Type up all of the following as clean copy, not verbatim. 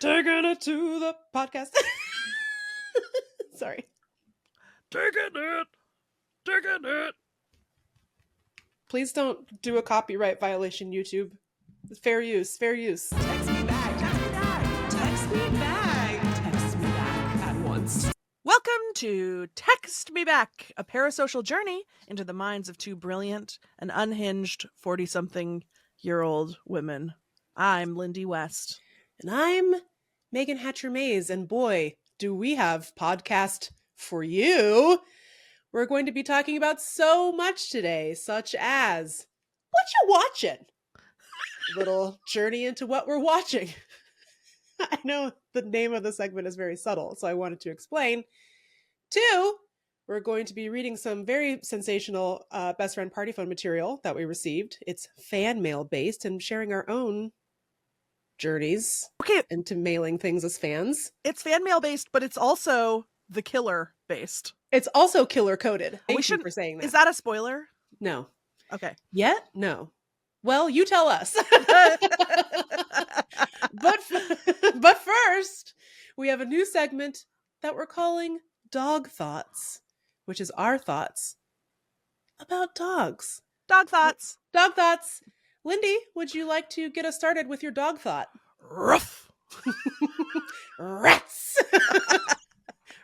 Taking it to the podcast. Sorry. Taking it. Please don't do a copyright violation, YouTube. Fair use. Text me back. At once. Welcome to Text Me Back, a parasocial journey into the minds of two brilliant and unhinged 40-something-year-old women. I'm Lindy West. And I'm Meagan Hatcher-Mays, and boy, do we have podcast for you. We're going to be talking about so much today, such as what you watching? Little journey into what we're watching. I know the name of the segment is very subtle, so I wanted to explain. 2, we're going to be reading some very sensational best friend party phone material that we received. It's fan mail based and sharing our own journeys into mailing things as fans. It's fan mail based, but it's also the killer based. It's also killer coded. Thank you for saying that. Is that a spoiler? No. Okay. Yet? No. Well, you tell us. But first, we have a new segment that we're calling Dog Thoughts, which is our thoughts about dogs. Dog thoughts. Dog thoughts. Lindy, would you like to get us started with your dog thought? Ruff. Rats.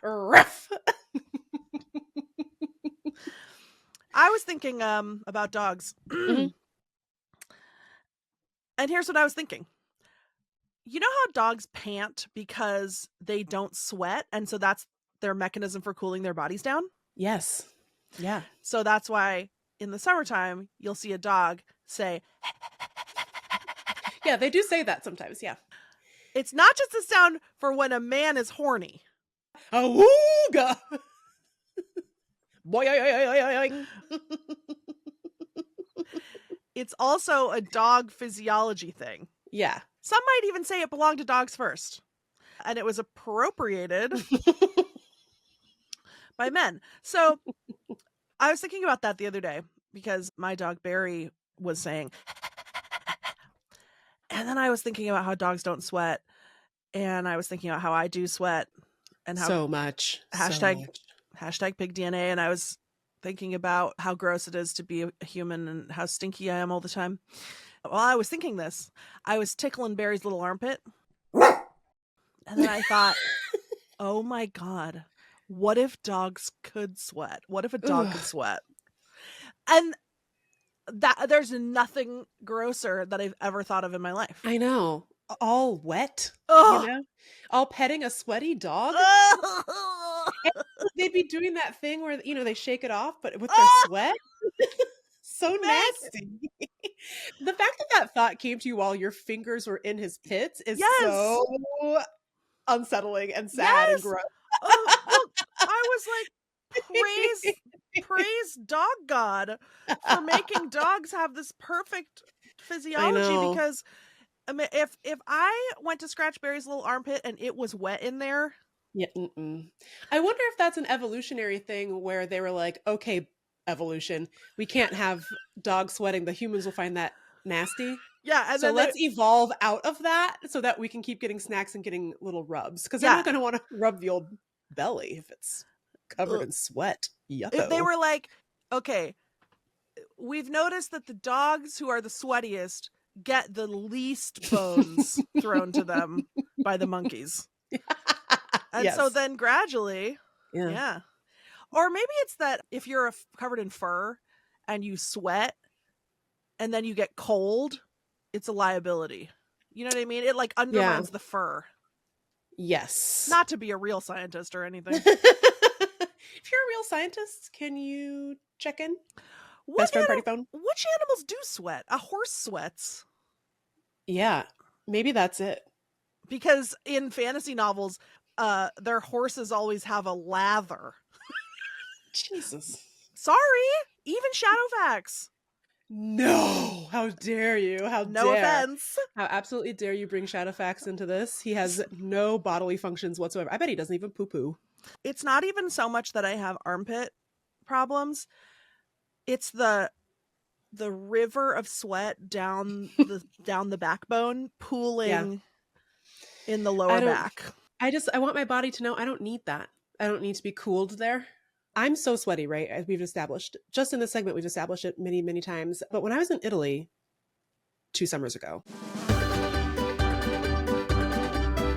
Ruff. I was thinking about dogs. Mm-hmm. And here's what I was thinking. You know how dogs pant because they don't sweat, and so that's their mechanism for cooling their bodies down? Yes. Yeah. So that's why in the summertime, you'll see a dog say, yeah, they do say that sometimes, yeah. It's not just a sound for when a man is horny. Awooga! Boing. It's also a dog physiology thing. Yeah. Some might even say it belonged to dogs first. And it was appropriated by men. So I was thinking about that the other day because my dog Barry was saying, and then I was thinking about how dogs don't sweat. And I was thinking about how I do sweat and how so much. Hashtag pig DNA. And I was thinking about how gross it is to be a human and how stinky I am all the time. While I was thinking this, I was tickling Barry's little armpit. And then I thought, oh my God, what if dogs could sweat? What if a dog could sweat? And that there's nothing grosser that I've ever thought of in my life. I know. All wet. Ugh. You know? All petting a sweaty dog. They'd be doing that thing where, you know, they shake it off, but with their sweat. So nasty. The fact that that thought came to you while your fingers were in his pits is so unsettling and sad and gross. I was like, praise dog God for making dogs have this perfect physiology, because I mean, if I went to scratch Barry's little armpit and it was wet in there. Yeah. I wonder if that's an evolutionary thing where they were like, okay, evolution, we can't have dogs sweating. The humans will find that nasty. Yeah. And so then let's evolve out of that so that we can keep getting snacks and getting little rubs. Because they're not going to want to rub the old belly if it's covered in sweat. Yucko. If they were like, okay, we've noticed that the dogs who are the sweatiest get the least bones thrown to them by the monkeys. And so then gradually, or maybe it's that if you're covered in fur and you sweat and then you get cold, it's a liability. You know what I mean? It like undermines the fur. Yes. Not to be a real scientist or anything. If you're a real scientist, can you check in? Best friend party phone? Which animals do sweat? A horse sweats. Yeah, maybe that's it. Because in fantasy novels, their horses always have a lather. Jesus. Sorry, even Shadowfax. No, how dare you? No offense. How absolutely dare you bring Shadowfax into this? He has no bodily functions whatsoever. I bet he doesn't even poo-poo. It's not even so much that I have armpit problems. It's the river of sweat down the backbone pooling in the I lower don't, back. I want my body to know I don't need that. I don't need to be cooled there. I'm so sweaty, right? As we've established, just in this segment, we've established it many, many times. But when I was in Italy 2 summers ago,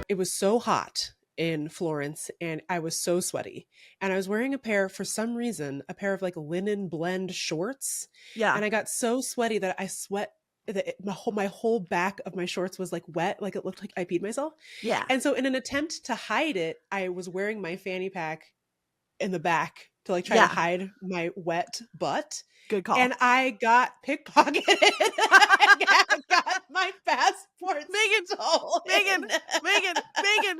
it was so hot in Florence and I was so sweaty. And I was wearing for some reason, a pair of like linen blend shorts. Yeah. And I got so sweaty that I sweat. My whole back of my shorts was like wet, like it looked like I peed myself. Yeah. And so, in an attempt to hide it, I was wearing my fanny pack in the back to like try to hide my wet butt. Good call. And I got pickpocketed. I got my passport stolen. Meagan,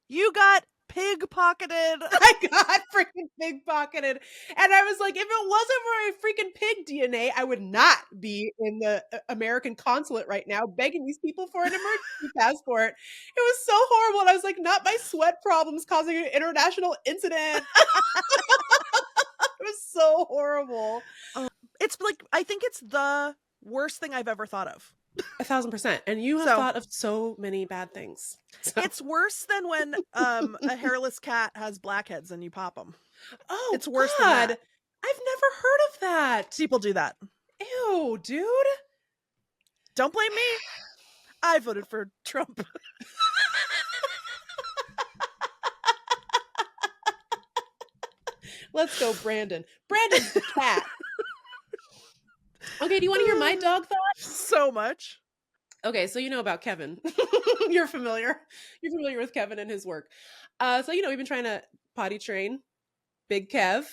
you got pig-pocketed. I got freaking pickpocketed. And I was like, if it wasn't for my freaking pig DNA, I would not be in the American consulate right now begging these people for an emergency passport. It was so horrible. And I was like, not my sweat problems causing an international incident. It was so horrible. It's like, I think it's the worst thing I've ever thought of. 1,000%. And you have thought of so many bad things. So. It's worse than when a hairless cat has blackheads and you pop them. Oh, it's worse God. than that. I've never heard of that. People do that. Ew, dude. Don't blame me. I voted for Trump. Let's go, Brandon. Brandon's the cat. Okay, do you want to hear my dog thought? So much. Okay, so you know about Kevin. You're familiar. You're familiar with Kevin and his work. So we've been trying to potty train Big Kev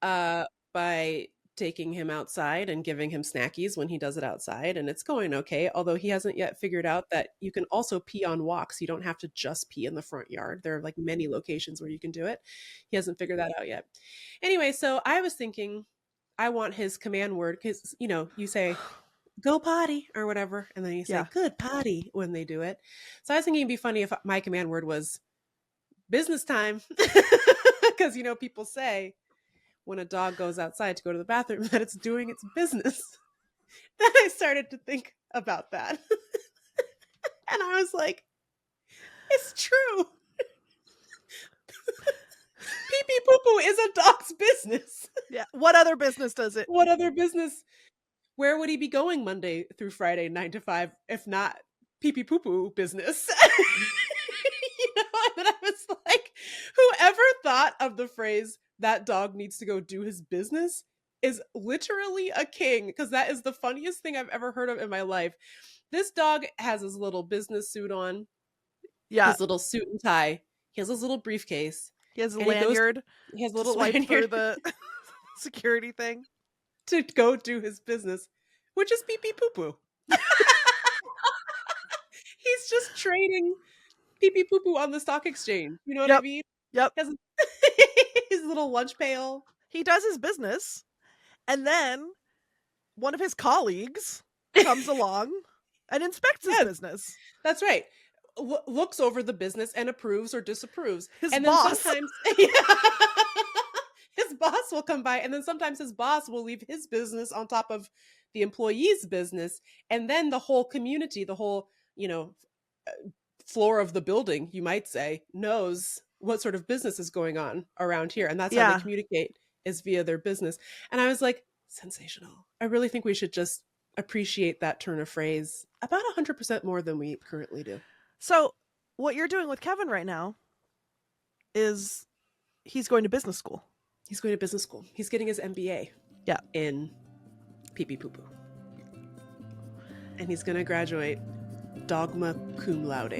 by taking him outside and giving him snackies when he does it outside, and it's going okay, although he hasn't yet figured out that you can also pee on walks. You don't have to just pee in the front yard. There are like many locations where you can do it. He hasn't figured that out yet. Anyway, so I was thinking I want his command word because, you say, go potty or whatever, and then you say, good potty when they do it. So I was thinking it'd be funny if my command word was business time because, people say, when a dog goes outside to go to the bathroom, that it's doing its business. Then I started to think about that. And I was like, it's true. Pee pee poo poo is a dog's business. Yeah. What other business does it? What other business? Where would he be going Monday through Friday, 9 to 5, if not pee pee poo poo business? And I was like, whoever thought of the phrase, that dog needs to go do his business, is literally a king, because that is the funniest thing I've ever heard of in my life. This dog has his little business suit on. Yeah. His little suit and tie. He has his little briefcase. He has a lanyard. He has a little swipe lanyard through the security thing to go do his business, which is pee pee poo poo. He's just trading pee pee poo poo on the stock exchange. You know what I mean? Yep. He has his little lunch pail. He does his business, and then one of his colleagues comes along and inspects his business. That's right. Looks over the business and approves or disapproves. His and boss. Then sometimes his boss will come by, and then sometimes his boss will leave his business on top of the employee's business, and then the whole community, the whole, floor of the building, you might say, knows what sort of business is going on around here. And that's how they communicate, is via their business. And I was like, sensational. I really think we should just appreciate that turn of phrase about 100% more than we currently do. So what you're doing with Kevin right now is he's going to business school. He's going to business school. He's getting his MBA. Yeah. In pee pee poo poo. And he's going to graduate dogma cum laude.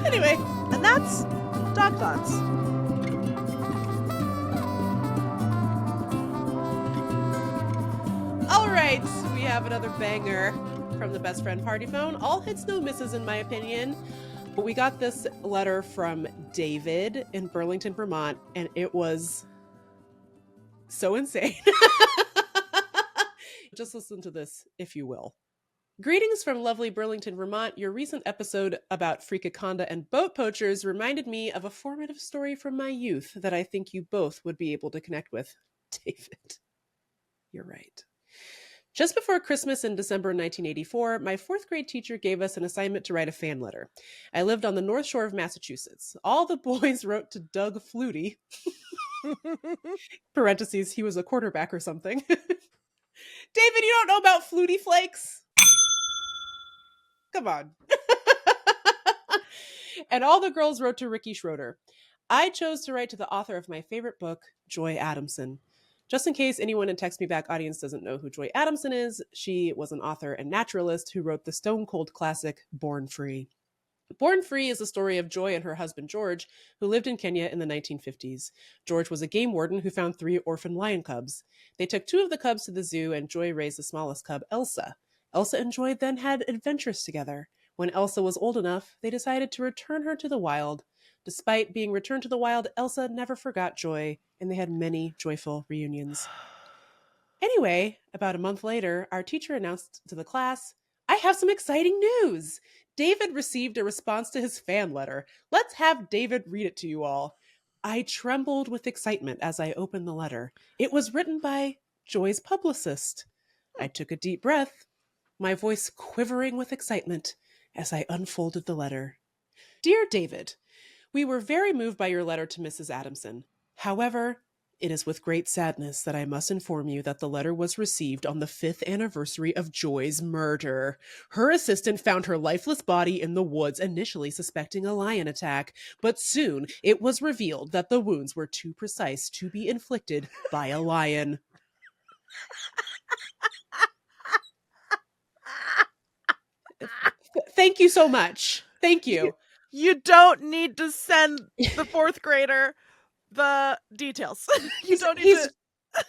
Anyway, and that's Dog Thoughts. All right, we have another banger from the Best Friend Party Phone. All hits, no misses, in my opinion. But we got this letter from David in Burlington, Vermont, and it was so insane. Just listen to this, if you will. Greetings from lovely Burlington, Vermont. Your recent episode about freakaconda and boat poachers reminded me of a formative story from my youth that I think you both would be able to connect with. David, you're right. Just before Christmas in December 1984, my fourth grade teacher gave us an assignment to write a fan letter. I lived on the North Shore of Massachusetts. All the boys wrote to Doug Flutie, parentheses, he was a quarterback or something. David, you don't know about Flutie Flakes? Come on. And all the girls wrote to Ricky Schroeder. I chose to write to the author of my favorite book, Joy Adamson. Just in case anyone in Text Me Back audience doesn't know who Joy Adamson is, she was an author and naturalist who wrote the stone cold classic Born Free. Born Free is the story of Joy and her husband George, who lived in Kenya in the 1950s. George was a game warden who found 3 orphan lion cubs. They took 2 of the cubs to the zoo, and Joy raised the smallest cub, Elsa. Elsa and Joy then had adventures together. When Elsa was old enough, they decided to return her to the wild. Despite being returned to the wild, Elsa never forgot Joy, and they had many joyful reunions. Anyway, about a month later, our teacher announced to the class, I have some exciting news. David received a response to his fan letter. Let's have David read it to you all. I trembled with excitement as I opened the letter. It was written by Joy's publicist. I took a deep breath, my voice quivering with excitement as I unfolded the letter. Dear David, we were very moved by your letter to Mrs. Adamson. However, it is with great sadness that I must inform you that the letter was received on the 5th anniversary of Joy's murder. Her assistant found her lifeless body in the woods, initially suspecting a lion attack, but soon it was revealed that the wounds were too precise to be inflicted by a lion. Thank you so much. Thank you. You don't need to send the 4th grader the details. You don't need He's to.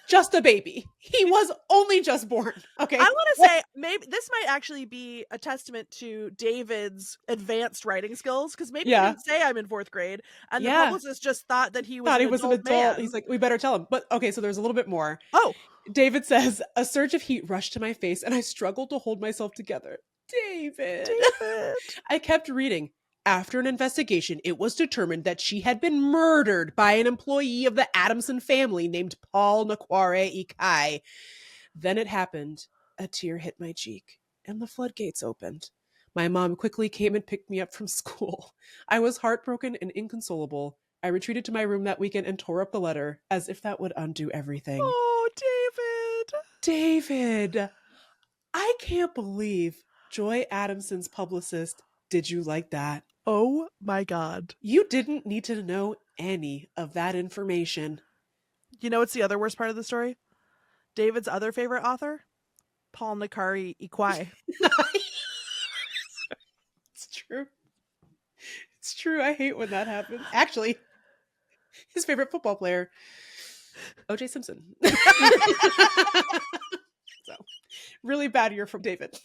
just a baby. He was only just born. Okay. I want to say maybe this might actually be a testament to David's advanced writing skills, because maybe he didn't say I'm in 4th grade, and the publicist just thought that he was an adult man. He's like, we better tell him. But okay, so there's a little bit more. Oh. David says, a surge of heat rushed to my face and I struggled to hold myself together. David. I kept reading. After an investigation, it was determined that she had been murdered by an employee of the Adamson family named Paul Nakware Ikai. Then it happened. A tear hit my cheek, and the floodgates opened. My mom quickly came and picked me up from school. I was heartbroken and inconsolable. I retreated to my room that weekend and tore up the letter, as if that would undo everything. Oh, David. David! I can't believe Joy Adamson's publicist did you like that. Oh my God. You didn't need to know any of that information. You know what's the other worst part of the story? David's other favorite author? Paul Nakari Ikwai. It's true. It's true. I hate when that happens. Actually, his favorite football player, O.J. Simpson. So, really bad year from David.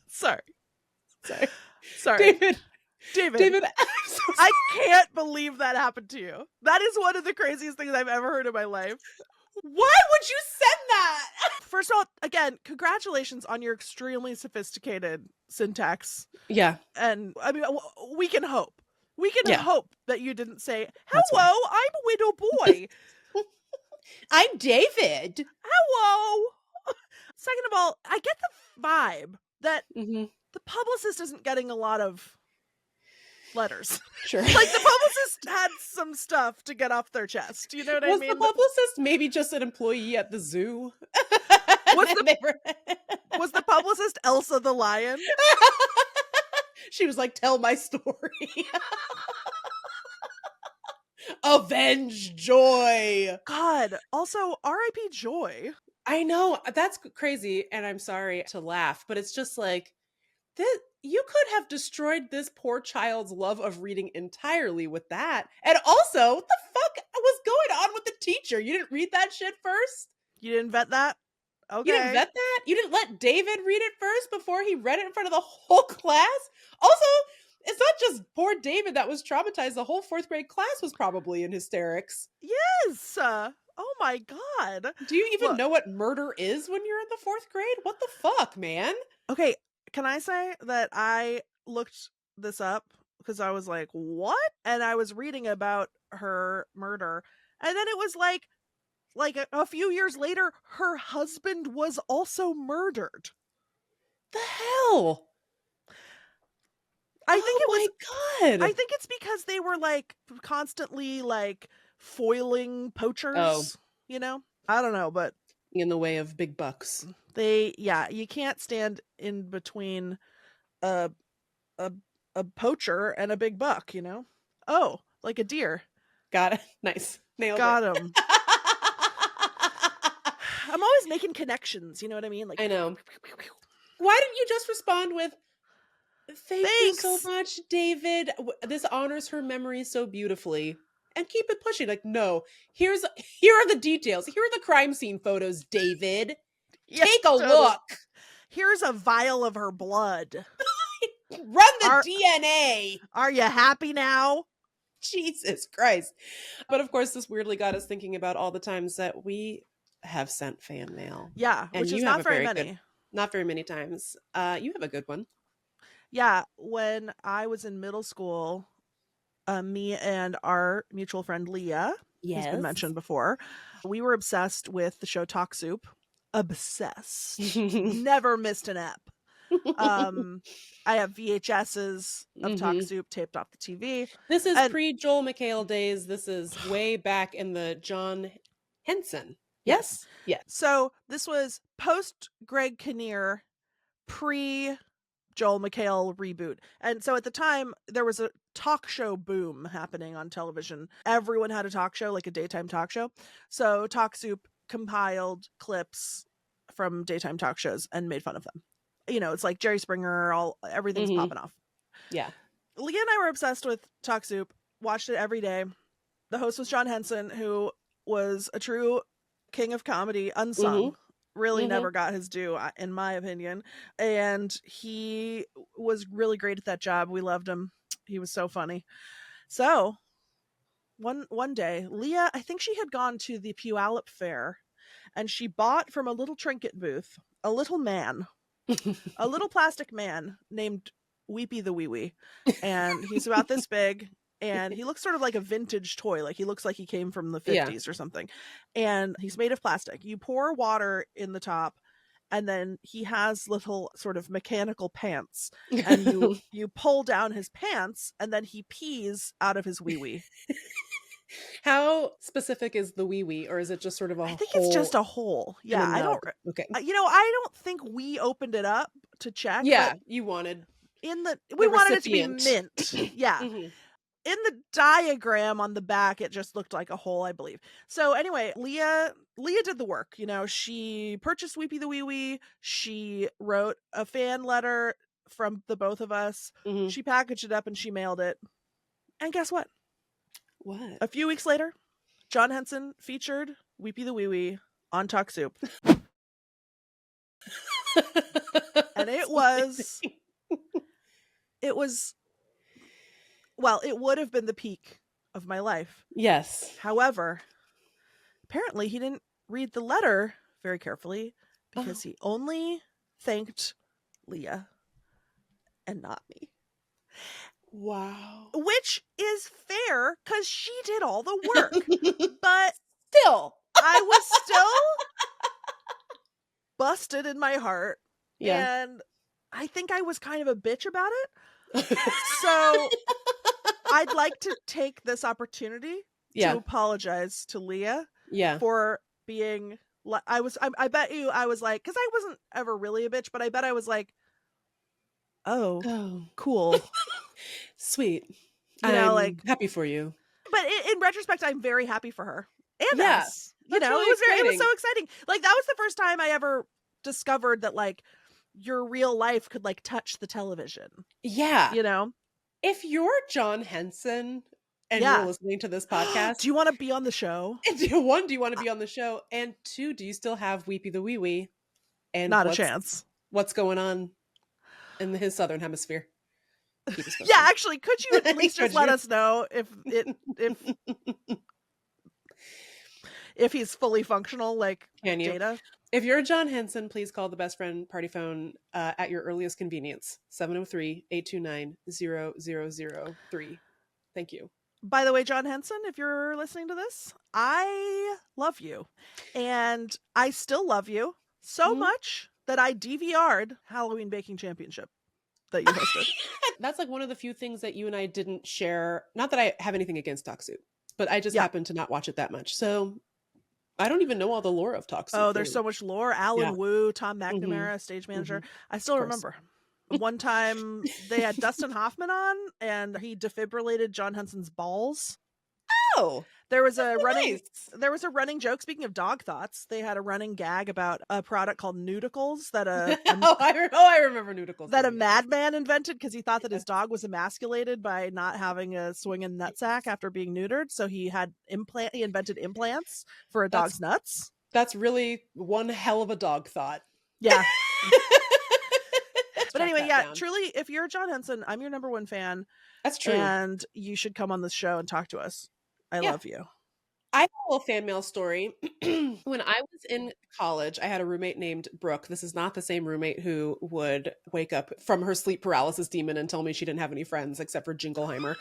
Sorry. David. I can't believe that happened to you. That is one of the craziest things I've ever heard in my life. Why would you send that? First of all, again, congratulations on your extremely sophisticated syntax. Yeah. And I mean, we can hope. We can hope that you didn't say, hello, I'm a widow boy. I'm David. Hello. Second of all, I get the vibe that the publicist isn't getting a lot of letters. Sure. Like the publicist had some stuff to get off their chest. You know what I mean? Was the publicist maybe just an employee at the zoo? Was the publicist Elsa the lion? She was like, tell my story. Avenge Joy. God. Also, R.I.P. Joy. I know. That's crazy. And I'm sorry to laugh, but it's just like, this, you could have destroyed this poor child's love of reading entirely with that. And also, what the fuck was going on with the teacher? You didn't read that shit first? You didn't vet that? Okay. You didn't vet that? You didn't let David read it first before he read it in front of the whole class? Also, it's not just poor David that was traumatized. The whole 4th grade class was probably in hysterics. Yes. Oh my God. Do you even know what murder is when you're in the 4th grade? What the fuck, man? Okay. Can I say that I looked this up because I was like, what? And I was reading about her murder. And then it was like like a few years later, her husband was also murdered. The hell? I think it was. My I God. think it's because they were like constantly like foiling poachers. You know, I don't know, but In the way of big bucks. you can't stand in between a a a poacher and a big buck. You know, oh, like a deer. Got it. Nice. Nailed Got it. him. I'm always making connections. You know what I mean? Like, I know. Why didn't you just respond with, thank you so thanks. much, David. This honors her memory so beautifully. And keep it pushing. Like, no, here are the details. Here are the crime scene photos, David. Yeah, Take a totally. look. Here's a vial of her blood. Run the Are- DNA. Are you happy now? Jesus Christ. But of course, this weirdly got us thinking about all the times that we have sent fan mail. Yeah, And which is you have not a very very many. good, not very many times. You have a good one. Yeah, when I was in middle school, me and our mutual friend Leah, who's been mentioned before, we were obsessed with the show Talk Soup. Obsessed. Never missed an ep. I have VHSs of Talk Soup taped off the TV. This is And- pre Joel McHale days. This is way back in the John Henson. Yes. Yes. So this was post Greg Kinnear, pre Joel McHale reboot. And so at the time, there was a talk show boom happening on television. Everyone had a talk show, like a daytime talk show. So Talk Soup compiled clips from daytime talk shows and made fun of them. You know, it's like Jerry Springer, everything's popping off. Yeah. Leah and I were obsessed with Talk Soup, watched it every day. The host was John Henson, who was a true king of comedy, unsung. Really never got his due, in my opinion. And he was really great at that job. We loved him. He was so funny. So one day, Leah, I think she had gone to the Puyallup Fair, and she bought from a little trinket booth a little man, a little plastic man named Weepy the Wee Wee. And he's about this big. And he looks sort of like a vintage toy. Like he looks like he came from the 50s or something. And he's made of plastic. You pour water in the top, and then he has little sort of mechanical pants. And you pull down his pants, and then he pees out of his wee wee. How specific is the wee wee, or is it just sort of a hole? I think it's just a hole. Yeah, I don't. Okay. I don't think we opened it up to check. Yeah, but you wanted. We wanted it to be recipient. mint. Yeah. In the diagram on the back, it just looked like a hole, I believe. So anyway, Leah did the work. You know, she purchased Weepy the Wee Wee. She wrote a fan letter from the both of us. She packaged it up and she mailed it. And guess what? What? A few weeks later, John Henson featured Weepy the Wee Wee on Talk Soup. And it was well, it would have been the peak of my life. Yes. However, apparently he didn't read the letter very carefully because he only thanked Leah and not me. Wow. Which is fair because she did all the work. But Still. I was still busted in my heart. Yeah. And I think I was kind of a bitch about it. So I'd like to take this opportunity to apologize to Leah for being I bet you I was like, because I wasn't ever really a bitch, but I bet I was like, oh. Cool. Sweet. I'm like happy for you. But in retrospect, I'm very happy for her and us. Really it was so exciting. Like that was the first time I ever discovered that like your real life could like touch the television. Yeah. You know? If you're John Henson and you're listening to this podcast, do you want to be on the show? One, do you want to be on the show? And two, do you still have Weepy the Wee Wee? And not a chance. What's going on in his southern hemisphere? Yeah, actually, could you at least just let us know if he's fully functional, like Can you? Data? If you're John Henson, please call the best friend party phone at your earliest convenience. 703-829-0003. Thank you. By the way, John Henson, if you're listening to this, I love you. And I still love you so Mhm. much that I DVR'd Halloween Baking Championship that you hosted. That's like one of the few things that you and I didn't share. Not that I have anything against Talk Soup, but I just Yeah. happened to not watch it that much. So I don't even know all the lore of Talk Soup. Oh, there's so much lore. Alan Yeah. Wu, Tom Mm-hmm. McNamara, stage manager. Mm-hmm. I still Of course. remember. One time they had Dustin Hoffman on and he defibrillated John Henson's balls. Oh, There was a nice. running joke. Speaking of dog thoughts, they had a running gag about a product called Nudicles that a I remember Nudicles. that a madman invented because he thought that his dog was emasculated by not having a swinging nutsack after being neutered. So he invented implants for a dog's nuts. That's really one hell of a dog thought. Yeah. But Track anyway, that yeah, down. truly, if you're John Henson, I'm your number one fan. That's true. And you should come on this show and talk to us. I love you. I have a little fan mail story. When I was in college, I had a roommate named Brooke. This is not the same roommate who would wake up from her sleep paralysis demon and tell me she didn't have any friends except for Jingleheimer.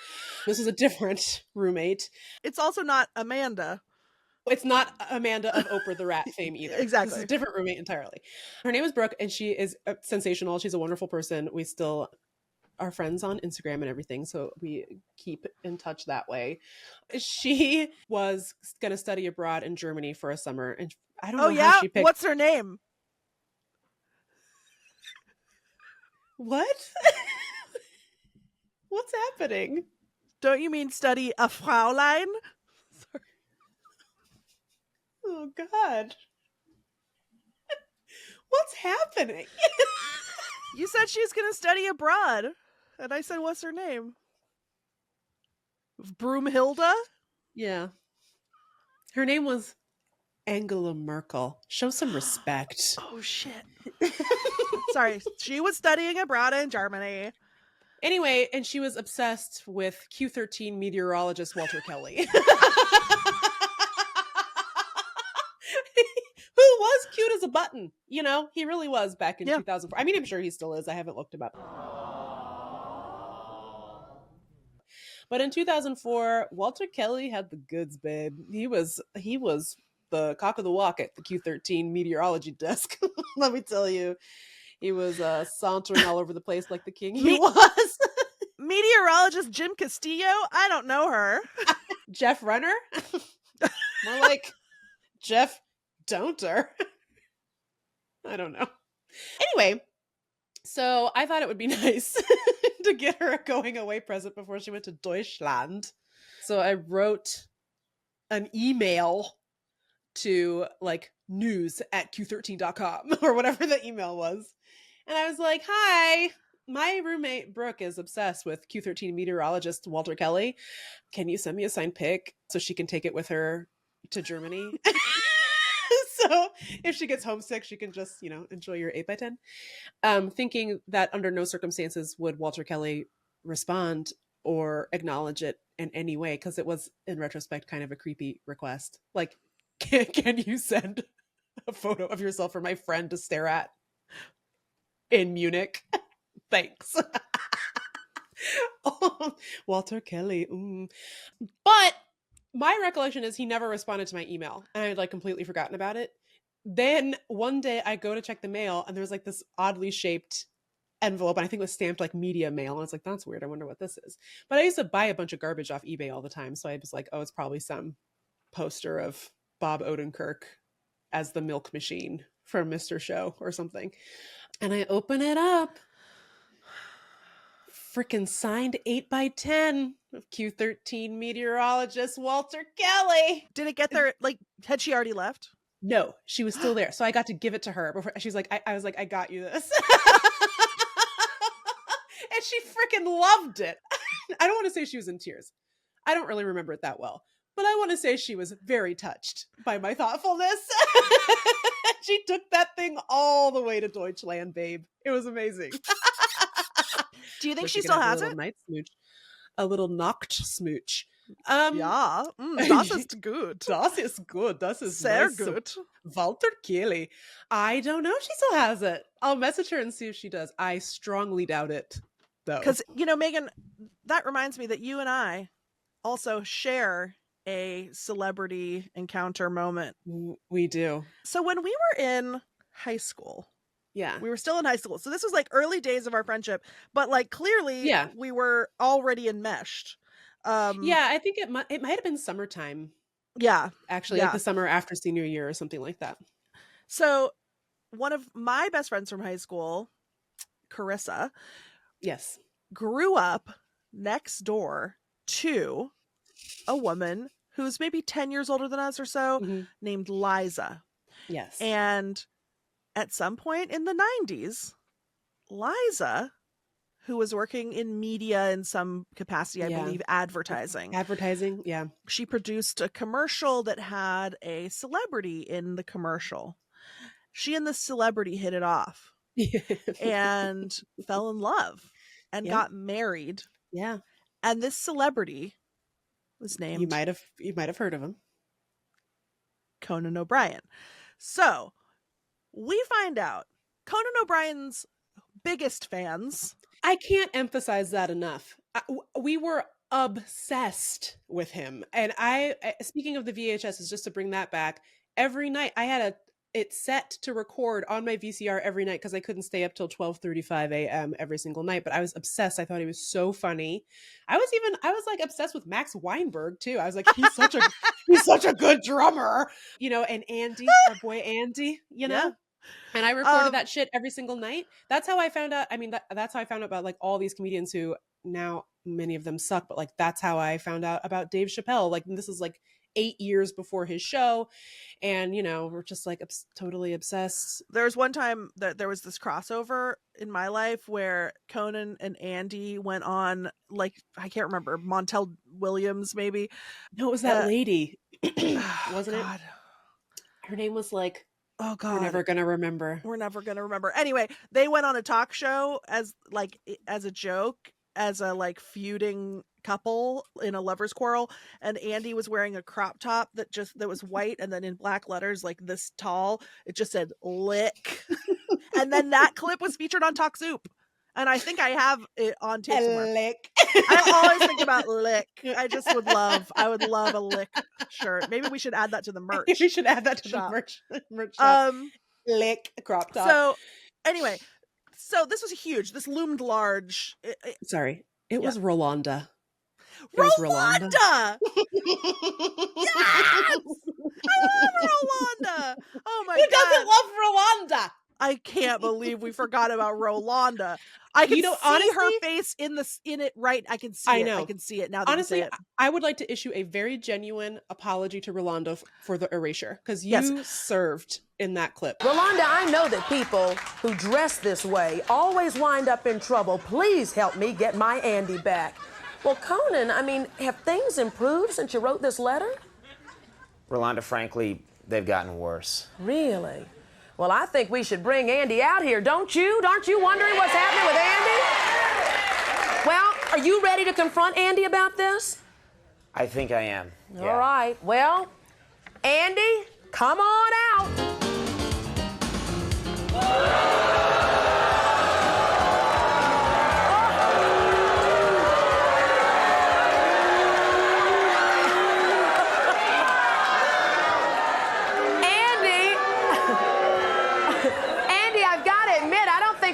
This is a different roommate. It's also not Amanda. It's not Amanda of Oprah the Rat fame either. Exactly. This is a different roommate entirely. Her name is Brooke, and she is sensational. She's a wonderful person. We still are friends on Instagram and everything, so we keep in touch that way. She was going to study abroad in Germany for a summer, and I don't know how she picked. What's her name? What? What's happening? Don't you mean study a Fraulein? Sorry. Oh God. What's happening? You said she's going to study abroad. And I said, what's her name? Broomhilda? Yeah. Her name was Angela Merkel. Show some respect. Oh, shit. Sorry. She was studying abroad in Germany. Anyway, and she was obsessed with Q13 meteorologist Walter Kelly. Who was cute as a button. You know, he really was back in 2004. I mean, I'm sure he still is. I haven't looked him up. But in 2004, Walter Kelly had the goods, babe. He was the cock of the walk at the Q13 meteorology desk. Let me tell you. He was sauntering all over the place like the king he was. Meteorologist Jim Castillo? I don't know her. Jeff Runner? More like Jeff Don'ter. I don't know. Anyway, so I thought it would be nice to get her a going away present before she went to Deutschland. So I wrote an email to like news@q13.com or whatever the email was. And I was like, hi, my roommate Brooke is obsessed with Q13 meteorologist Walter Kelly. Can you send me a signed pic so she can take it with her to Germany? So if she gets homesick, she can just, enjoy your 8x10. Thinking that under no circumstances would Walter Kelly respond or acknowledge it in any way, because it was, in retrospect, kind of a creepy request. Like, can you send a photo of yourself for my friend to stare at in Munich? Thanks. Oh, Walter Kelly. But my recollection is he never responded to my email, and I had like completely forgotten about it. Then one day I go to check the mail, and there's like this oddly shaped envelope, and I think it was stamped like media mail, and I was like, that's weird. I wonder what this is. But I used to buy a bunch of garbage off eBay all the time, so I was like, oh, it's probably some poster of Bob Odenkirk as the milk machine from Mr. Show or something. And I open it up. Freaking signed 8x10 of Q13 meteorologist Walter Kelly. Did it get there? Like, had she already left? No, she was still there. So I got to give it to her before. She's like, I was like, I got you this. And she freaking loved it. I don't want to say she was in tears. I don't really remember it that well. But I want to say she was very touched by my thoughtfulness. She took that thing all the way to Deutschland, babe. It was amazing. Do you think she still has it? Night smooch. A little Nacht smooch. Ja, das ist gut. Das ist gut. Das ist sehr nice. gut. Walter Kelly. I don't know if she still has it. I'll message her and see if she does. I strongly doubt it, though. Because, Megan, that reminds me that you and I also share a celebrity encounter moment. We do. So when we were in high school, Yeah. we were still in high school. So this was like early days of our friendship, but like clearly Yeah. we were already enmeshed. Yeah, I think it might have been summertime, Yeah. actually, like the summer after senior year or something like that. So one of my best friends from high school, Carissa, Yes. grew up next door to a woman who's maybe 10 years older than us or so, Mhm. named Liza. Yes. And at some point in the 90s, Liza, who was working in media in some capacity, I Yeah. believe advertising, Advertising, yeah. she produced a commercial that had a celebrity in the commercial. She and the celebrity hit it off and fell in love and Yeah. got married. Yeah. And this celebrity was You named might have heard of him. Conan O'Brien. So we find out Conan O'Brien's biggest fans. I can't emphasize that enough. We were obsessed with him. And speaking of the VHS, just to bring that back, every night I had it set to record on my VCR every night because I couldn't stay up till 12:35 a.m. every single night. But I was obsessed. I thought he was so funny. I was like obsessed with Max Weinberg too. I was like, he's such a good drummer, and Andy, our boy Andy, Yeah. And I recorded that shit every single night. That's how I found out. I mean, that's how I found out about like all these comedians who now many of them suck, but like that's how I found out about Dave Chappelle. Like this is like 8 years before his show. And, we're just like totally obsessed. There's one time that there was this crossover in my life where Conan and Andy went on, like, I can't remember, Montel Williams, maybe. No, it was that lady. Wasn't God. it? Her name was like, oh God, we're never gonna remember. Anyway, they went on a talk show as a joke, as a like feuding couple in a lover's quarrel, and Andy was wearing a crop top that was white, and then in black letters like this tall it just said lick. And then that clip was featured on Talk Soup, and I think I have it on tape somewhere. Lick. I always think about lick. I would love a lick shirt. Maybe we should add that to the merch. We should add that to shop. the merch shop. Lick crop top. So anyway, this was huge. This loomed large. It was Rolanda. Rolanda! Yes! I love Rolanda! Oh my God. Who doesn't love Rolanda? I can't believe we forgot about Rolanda. I can see honestly, her face in it, right? I can see it. I can see it now that honestly, you say it. I would like to issue a very genuine apology to Rolanda for the erasure, because you served in that clip. Rolanda, I know that people who dress this way always wind up in trouble. Please help me get my Andy back. Well, Conan, I mean, have things improved since you wrote this letter? Rolanda, frankly, they've gotten worse. Really? Well, I think we should bring Andy out here, don't you? Aren't you wondering what's happening with Andy? Well, are you ready to confront Andy about this? I think I am. Yeah. All right. Well, Andy, come on out.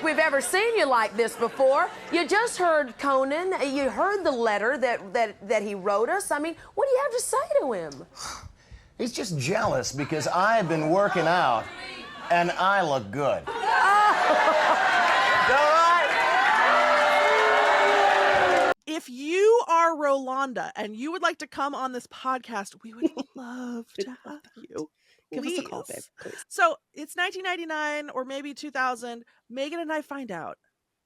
We've ever seen you like this before. You just heard Conan. You heard the letter that he wrote us. I mean, what do you have to say to him? He's just jealous because I've been working out and I look good. If you are Rolanda and you would like to come on this podcast, we would love to have you. Give us a call, babe, please. So it's 1999 or maybe 2000. Megan and I find out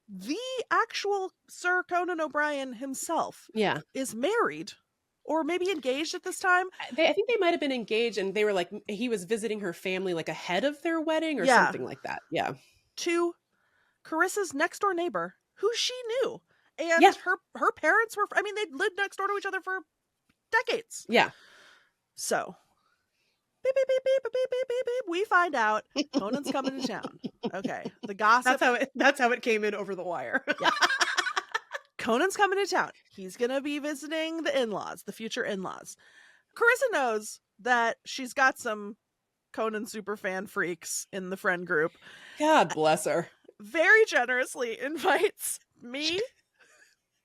the actual Sir Conan O'Brien himself is married or maybe engaged at this time. I think they might have been engaged, and they were like, he was visiting her family like ahead of their wedding or something like that. Yeah. To Carissa's next door neighbor, who she knew. And her parents were, they'd lived next door to each other for decades. Yeah. So beep, beep, beep, beep, beep, beep, beep, beep. We find out Conan's coming to town. Okay. The gossip. That's how it came in over the wire. Yeah. Conan's coming to town. He's going to be visiting the in-laws, the future in-laws. Carissa knows that she's got some Conan superfan freaks in the friend group. God bless her. Very generously invites me,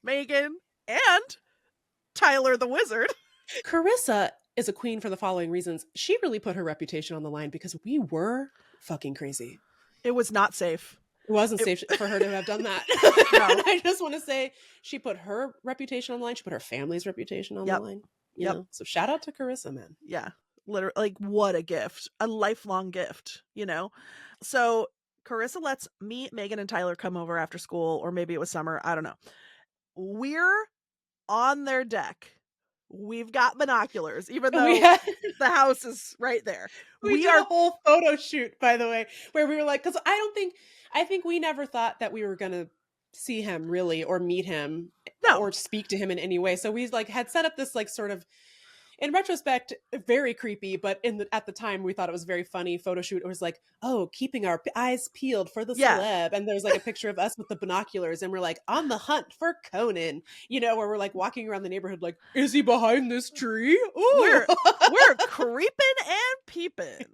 Meagan, and Tyler the Wizard. Carissa is a queen for the following reasons. She really put her reputation on the line because we were fucking crazy. It was not safe. It wasn't safe for her to have done that. No. I just want to say she put her reputation on the line. She put her family's reputation on the line. You know? So shout out to Carissa, man. Yeah. Literally, like, what a gift. A lifelong gift, you know? So Carissa lets me, Meagan, and Tyler come over after school, or maybe it was summer. I don't know. We're on their deck. We've got binoculars, even though the house is right there. We did a whole photo shoot, by the way, where we were like, because I think we never thought that we were going to see him really, or meet him, or speak to him in any way. So we like had set up this like sort of, in retrospect, very creepy, but at the time we thought it was very funny photo shoot. It was like, oh, keeping our eyes peeled for the celeb. And there's like a picture of us with the binoculars, and we're like on the hunt for Conan, you know, where we're like walking around the neighborhood like, is he behind this tree? Ooh. We're creeping and peeping.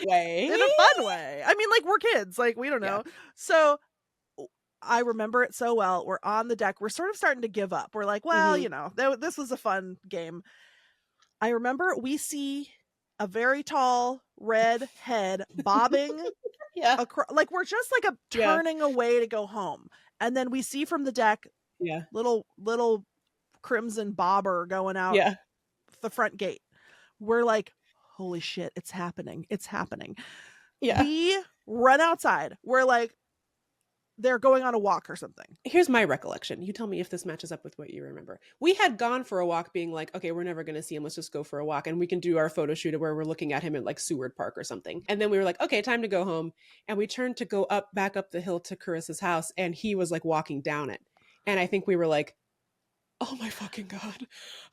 In a fun way. I mean, like, we're kids. Like, we don't know. Yeah. So I remember it so well. We're on the deck. We're sort of starting to give up. We're like, well, you know, this was a fun game. I remember we see a very tall red head bobbing. Like, we're just like turning away to go home. And then we see from the deck, little crimson bobber going out the front gate. We're like, holy shit, it's happening. It's happening. Yeah. We run outside. We're like, they're going on a walk or something. Here's my recollection. You tell me if this matches up with what you remember. We had gone for a walk being like, okay, we're never going to see him. Let's just go for a walk. And we can do our photo shoot where we're looking at him at like Seward Park or something. And then we were like, okay, time to go home. And we turned to go back up the hill to Carissa's house. And he was like walking down it. And I think we were like, oh my fucking God.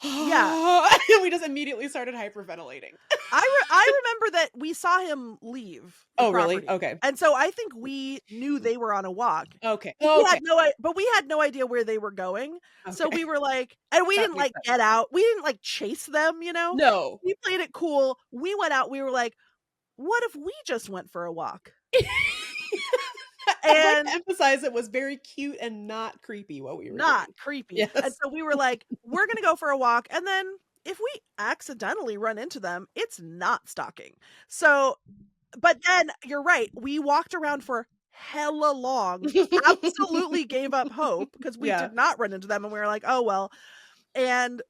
Yeah. And we just immediately started hyperventilating. I remember that we saw him leave. Oh, property. Really? Okay. And so I think we knew they were on a walk. Okay. But we had no idea where they were going. Okay. So we were like, and we didn't like get out. We didn't like chase them, you know? No. We played it cool. We went out. We were like, what if we just went for a walk? And like to emphasize it was very cute and not creepy what we were not doing. Creepy. Yes. And so we were like, we're gonna go for a walk, and then if we accidentally run into them, it's not stalking. So, but then you're right, we walked around for hella long, absolutely gave up hope because we did not run into them, and we were like, oh well. And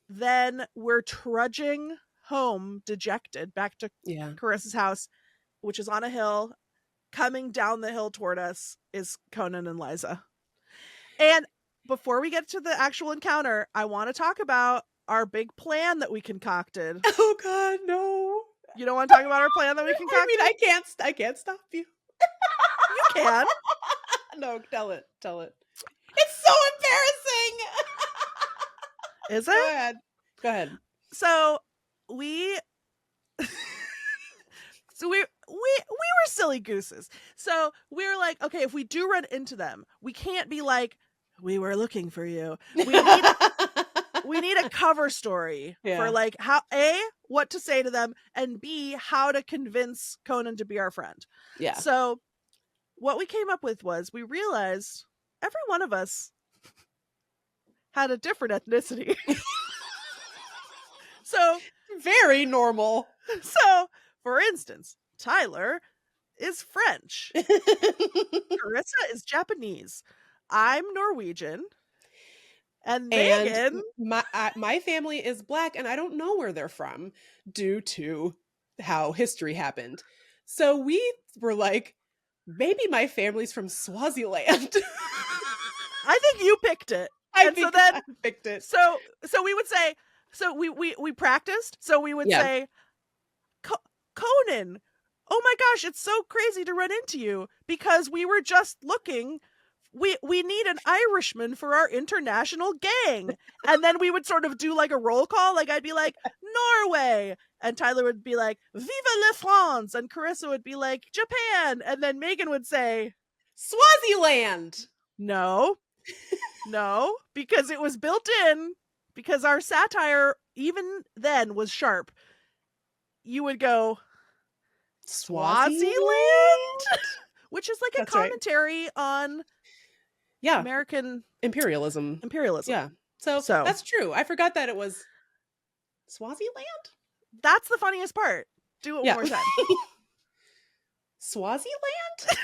then we're trudging home dejected back to Carissa's house, which is on a hill. Coming down the hill toward us is Conan and Liza. And before we get to the actual encounter, I want to talk about our big plan that we concocted. Oh God, no. You don't want to talk about our plan that we concocted? I mean, I can't stop you. You can. No, tell it. It's so embarrassing. Is it? Go ahead. So we were silly gooses. So we were like, okay, if we do run into them, we can't be like, we were looking for you. We need a cover story for like how what to say to them, and B, how to convince Conan to be our friend. Yeah. So what we came up with was, we realized every one of us had a different ethnicity. So very normal. So, for instance, Tyler is French. Carissa is Japanese. I'm Norwegian. And Meagan. My family is Black, and I don't know where they're from due to how history happened. So we were like, maybe my family's from Swaziland. I think you picked it. I picked it. So we would say, so we practiced. So we would say, Conan, oh my gosh, it's so crazy to run into you because we were just looking. We need an Irishman for our international gang. And then we would sort of do like a roll call. Like I'd be like, Norway. And Tyler would be like, Vive la France. And Carissa would be like, Japan. And then Meagan would say, Swaziland. No. No, because it was built in, because our satire even then was sharp. You would go, Swaziland? Which is like a That's right. commentary on Yeah. American Imperialism. imperialism. Yeah. So that's true. I forgot that it was Swaziland? That's the funniest part. Do it one more time. Swaziland?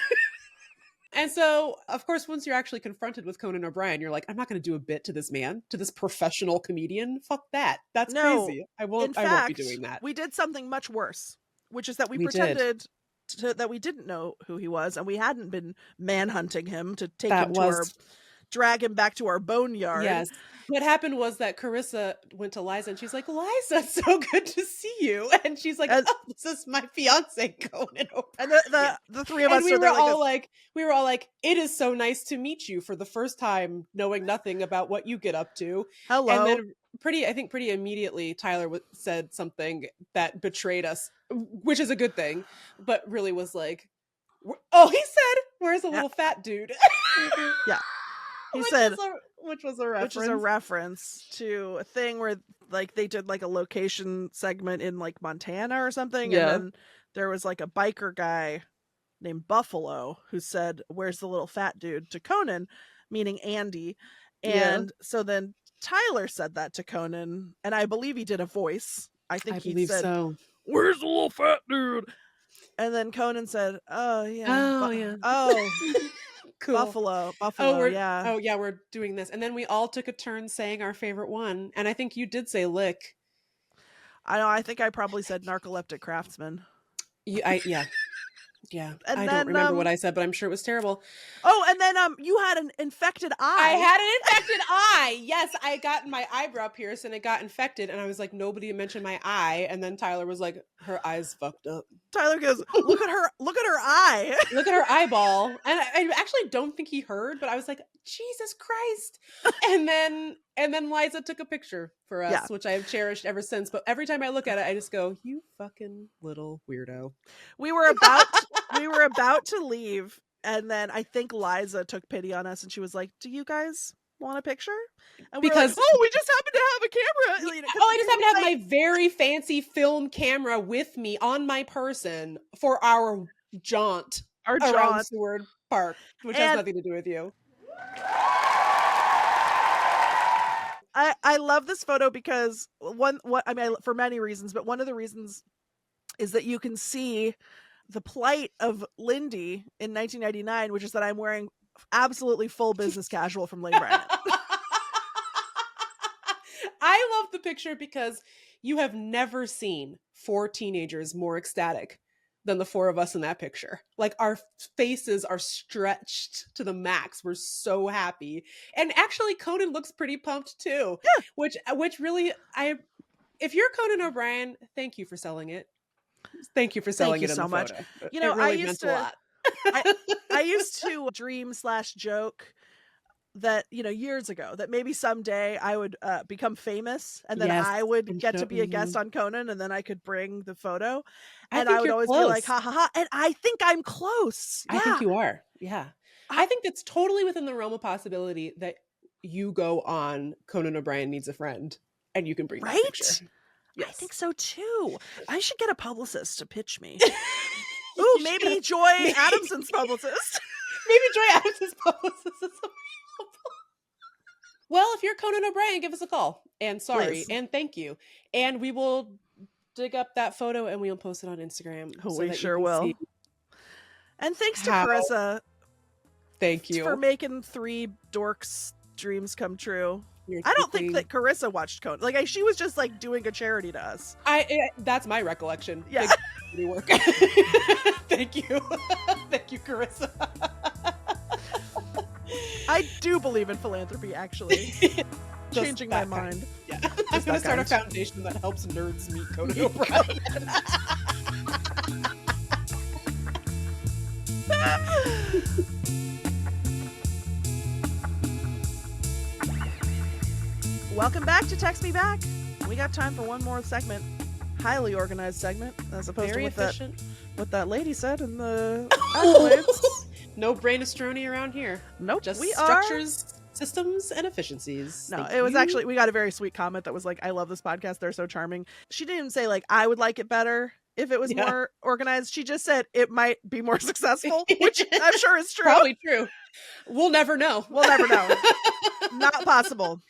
And so, of course, once you're actually confronted with Conan O'Brien, you're like, I'm not going to do a bit to this man, to this professional comedian. Fuck that. That's crazy. I won't be doing that. We did something much worse, which is that we We pretended that we didn't know who he was, and we hadn't been manhunting him to take him to drag him back to our boneyard. Yes. What happened was that Carissa went to Liza and she's like, Liza, it's so good to see you. And she's like, oh, this is my fiance, Conan O'Brien. And the three of us we were all like, it is so nice to meet you for the first time, knowing nothing about what you get up to. Hello. And then pretty immediately, Tyler said something that betrayed us, which is a good thing, but really was like, oh, he said, where's the little fat dude? Yeah. He said, which was a reference. Which is a reference to a thing where like they did like a location segment in like Montana or something. Yeah. And then there was like a biker guy named Buffalo who said, where's the little fat dude, to Conan, meaning Andy. And so then Tyler said that to Conan, and I believe he did a voice. I believe said, so. Where's the little fat dude? And then Conan said, oh yeah. Oh Cool. Buffalo, we're doing this. And then we all took a turn saying our favorite one. And I think you did say lick. I know. I think I probably said narcoleptic craftsman. Yeah. And I then, don't remember what I said, but I'm sure it was terrible. Oh, and then you had an infected eye. I had an infected eye. Yes, I got my eyebrow pierced and it got infected. And I was like, nobody mentioned my eye. And then Tyler was like, her eye's fucked up. Tyler goes, look at her eye. Look at her eyeball. And I actually don't think he heard, but I was like, Jesus Christ. And then Liza took a picture for us, which I have cherished ever since. But every time I look at it, I just go, you fucking little weirdo. We were about to leave, and then I think Liza took pity on us, and she was like, do you guys want a picture? And because we just happen to have a camera. I just happen to have my very fancy film camera with me on my person for our jaunt around Seward Park, which has nothing to do with you. I love this photo because for many reasons, but one of the reasons is that you can see the plight of Lindy in 1999, which is that I'm wearing absolutely full business casual from Lane Bryant. I love the picture because you have never seen 4 teenagers more ecstatic than the 4 of us in that picture. Like, our faces are stretched to the max. We're so happy. And actually Conan looks pretty pumped too. Yeah. Which really, if you're Conan O'Brien, thank you for selling it. Thank you for selling it in the photo. You know, it really meant a lot. I used to dream/joke that, years ago, that maybe someday I would become famous, and then I would get to be a guest on Conan, and then I could bring the photo, and I would always be like, ha ha ha. And I think I'm close. I think you are. Yeah. I think that's totally within the realm of possibility that you go on Conan O'Brien Needs a Friend and you can bring that picture. Yes. I think so too. I should get a publicist to pitch me. Ooh, maybe Joy Adamson's publicist. Maybe Joy Adamson's publicist is available. Well, if you're Conan O'Brien, give us a call. And sorry, and thank you. And we will dig up that photo and we'll post it on Instagram. Oh, we sure will. And thanks to Carissa. Thank you for making 3 dorks dreams come true. I don't think that Carissa watched Conan. Like, she was just like doing a charity to us. That's my recollection. Yeah. Work. Thank you. Thank you, Carissa. I do believe in philanthropy, actually. Changing my mind. Yeah. I'm going to start a foundation that helps nerds meet Conan O'Brien. Welcome back to Text Me Back. We got time for one more segment. Highly organized segment, as opposed Very to efficient. What that lady said in the accolades. No brain-astroni around here. Nope. Just we structures systems and efficiencies. No, Thank it was you. actually, we got a very sweet comment that was like, I love this podcast. They're so charming. She didn't even say like, I would like it better if it was Yeah. more organized. She just said it might be more successful, which I'm sure is true. Probably true. We'll never know. We'll never know. Not possible.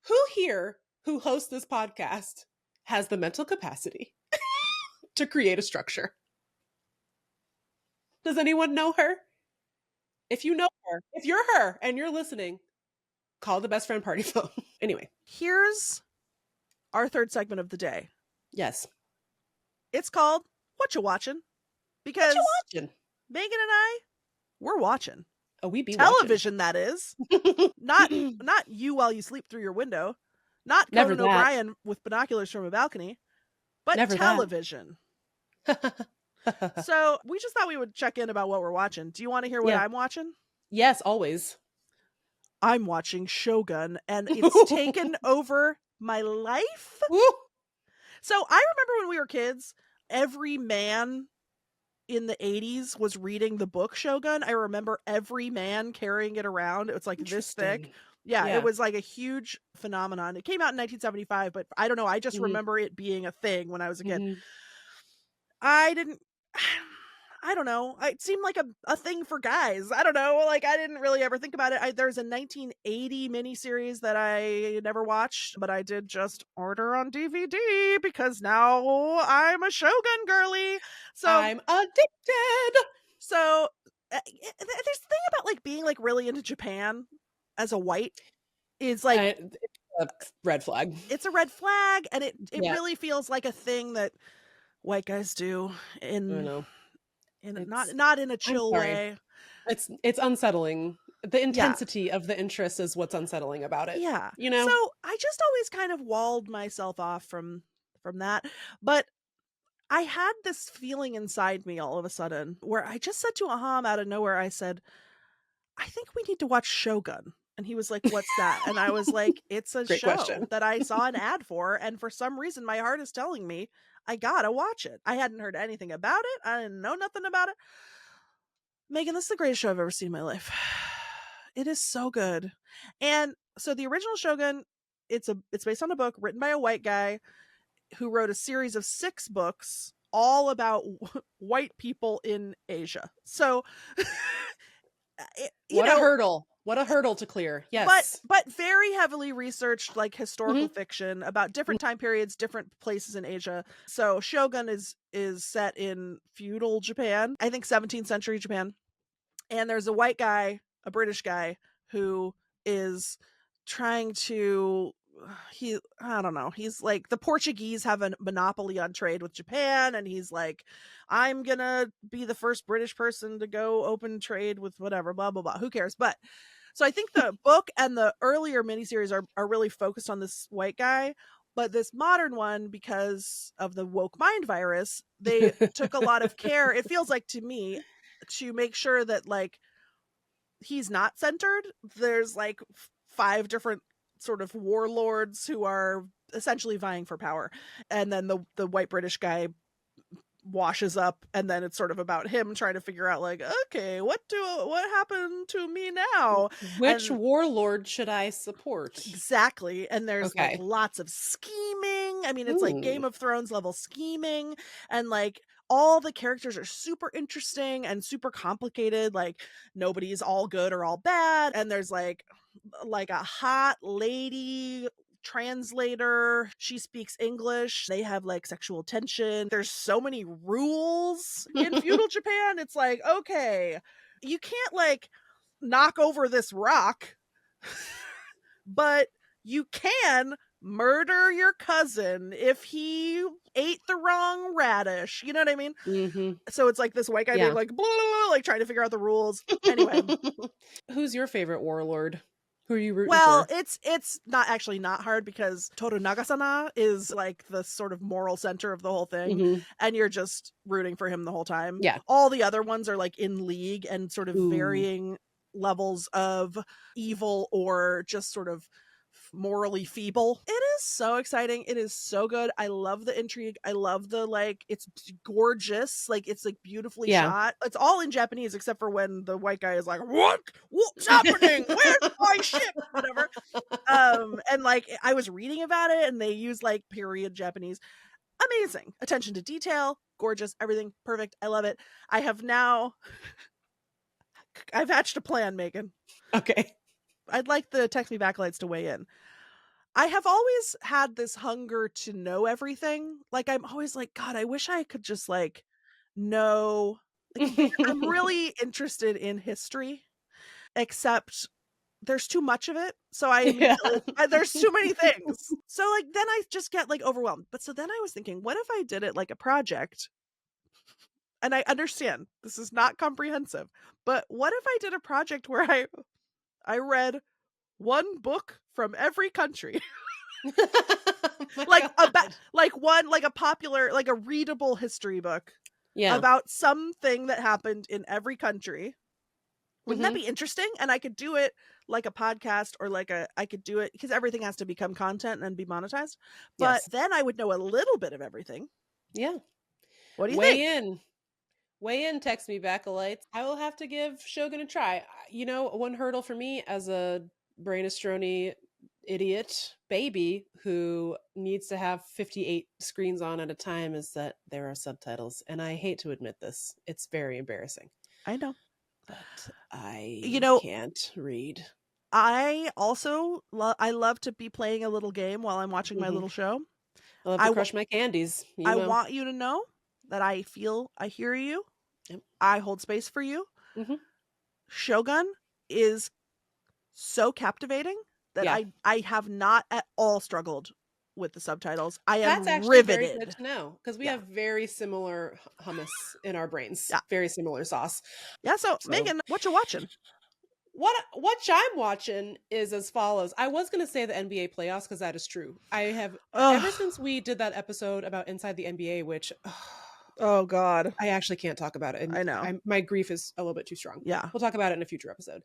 Who here who hosts this podcast has the mental capacity to create a structure? Does anyone know her? If you know her, if you're her and you're listening, call the best friend party phone. Anyway, Here's our third segment of the day. yes. It's called What You Watching? Because What you watching? Megan and I, we're watching. Oh, we be Television, that is. watching. Not you while you sleep through your window. Not Never Conan that. O'Brien with binoculars from a balcony. But Never that. television. So we just thought we would check in about what we're watching. Do you want to hear what Yeah. I'm watching? Yes, always. I'm watching Shogun, and it's taken over my life. Woo! So I remember when we were kids, every man in the 80s was reading the book Shogun. I remember every man carrying it around. It was like this thick. Interesting. Yeah, Yeah. it was like a huge phenomenon. It came out in 1975, but I don't know. I just Mhm. remember it being a thing when I was a kid. Mhm. I don't know. It seemed like a thing for guys. I don't know. Like, I didn't really ever think about it. There's a 1980 miniseries that I never watched, but I did just order on DVD because now I'm a Shogun girly. So I'm addicted. so there's the thing about like being like really into Japan as a white is like It's a red flag. it's a red flag, and it Yeah. really feels like a thing that white guys do I in know. not in a chill sorry. way. It's unsettling. The intensity of the interest is what's unsettling about it. Yeah. You know? So I just always kind of walled myself off from that. But I had this feeling inside me all of a sudden where I just said to Aham out of nowhere, I said, I think we need to watch Shogun. And he was like, what's that? And I was like, it's a Great show question. that I saw an ad for. And for some reason, my heart is telling me I gotta watch it. I hadn't heard anything about it. I didn't know nothing about it. Megan, this is the greatest show I've ever seen in my life. It is so good. And so the original Shogun, it's based on a book written by a white guy who wrote a series of 6 books all about white people in Asia. So What a hurdle. What a hurdle to clear. Yes. but very heavily researched, like historical fiction about different time periods, different places in Asia. So Shogun is set in feudal Japan, I think 17th century Japan. And there's a white guy, a British guy, who is trying to I don't know, he's like, the Portuguese have a monopoly on trade with Japan, and he's like, I'm gonna be the first British person to go open trade with whatever, blah blah blah, who cares. But so I think the book and the earlier miniseries are really focused on this white guy, but this modern one, because of the woke mind virus, they took a lot of care, it feels like to me, to make sure that like he's not centered. There's like 5 different sort of warlords who are essentially vying for power, and then the white British guy washes up, and then it's sort of about him trying to figure out like, okay, what happened to me now? Which And warlord should I support? exactly. And there's Okay. like lots of scheming. I mean, it's like Game of Thrones level scheming, and like all the characters are super interesting and super complicated. Like nobody's all good or all bad, and there's like a hot lady translator. She speaks English. They have like sexual tension. There's so many rules in feudal Japan. It's like, okay, you can't like knock over this rock, but you can murder your cousin if he ate the wrong radish. You know what I mean? Mm-hmm. So it's like this white guy Yeah. being like, blah, blah, blah, like trying to figure out the rules. Anyway. Who's your favorite warlord? Who are you rooting Well, for? it's not hard because Toru Nagasana is like the sort of moral center of the whole thing, Mhm. and you're just rooting for him the whole time. Yeah. All the other ones are like in league and sort of Ooh. varying levels of evil or just sort of morally feeble. It is so exciting. It is so good. I love the intrigue. I love the like, it's gorgeous. Like it's like beautifully Yeah. shot. It's all in Japanese except for when the white guy is like, what's happening? Where's my my ship, whatever. And like I was reading about it, and they use like period Japanese. Amazing attention to detail, gorgeous, everything perfect. I love it. I've hatched a plan, Megan. Okay. I'd like the Text Me Back lights to weigh in. I have always had this hunger to know everything. Like I'm always like, God, I wish I could just like know. Like, I'm really interested in history, except there's too much of it. So I immediately there's too many things. So like then I just get like overwhelmed. But so then I was thinking, what if I did it like a project? And I understand this is not comprehensive, but what if I did a project where I read one book from every country? Like a popular, like a readable history book about something that happened in every country. Wouldn't that be interesting? And I could do it like a podcast, or I could do it because everything has to become content and be monetized. But then I would know a little bit of everything. Yeah. What do you think? Weigh in, Text Me Back lights. I will have to give Shogun a try. You know, one hurdle for me as a brainastroni idiot baby who needs to have 58 screens on at a time is that there are subtitles. And I hate to admit this. It's very embarrassing. I know. But I can't read. I also I love to be playing a little game while I'm watching my little show. I love to crush my candies. I want you to know that I hear you. Yep. I hold space for you. Shogun is so captivating that I have not at all struggled with the subtitles. I am That's actually riveted. very good to know, because we have very similar hummus in our brains. Very similar sauce. Yeah. So Megan, what you watching? What I'm watching is as follows. I was going to say the NBA playoffs because that is true. I have ever since we did that episode about Inside the NBA, which oh God, I actually can't talk about it. And I know my grief is a little bit too strong. Yeah, we'll talk about it in a future episode.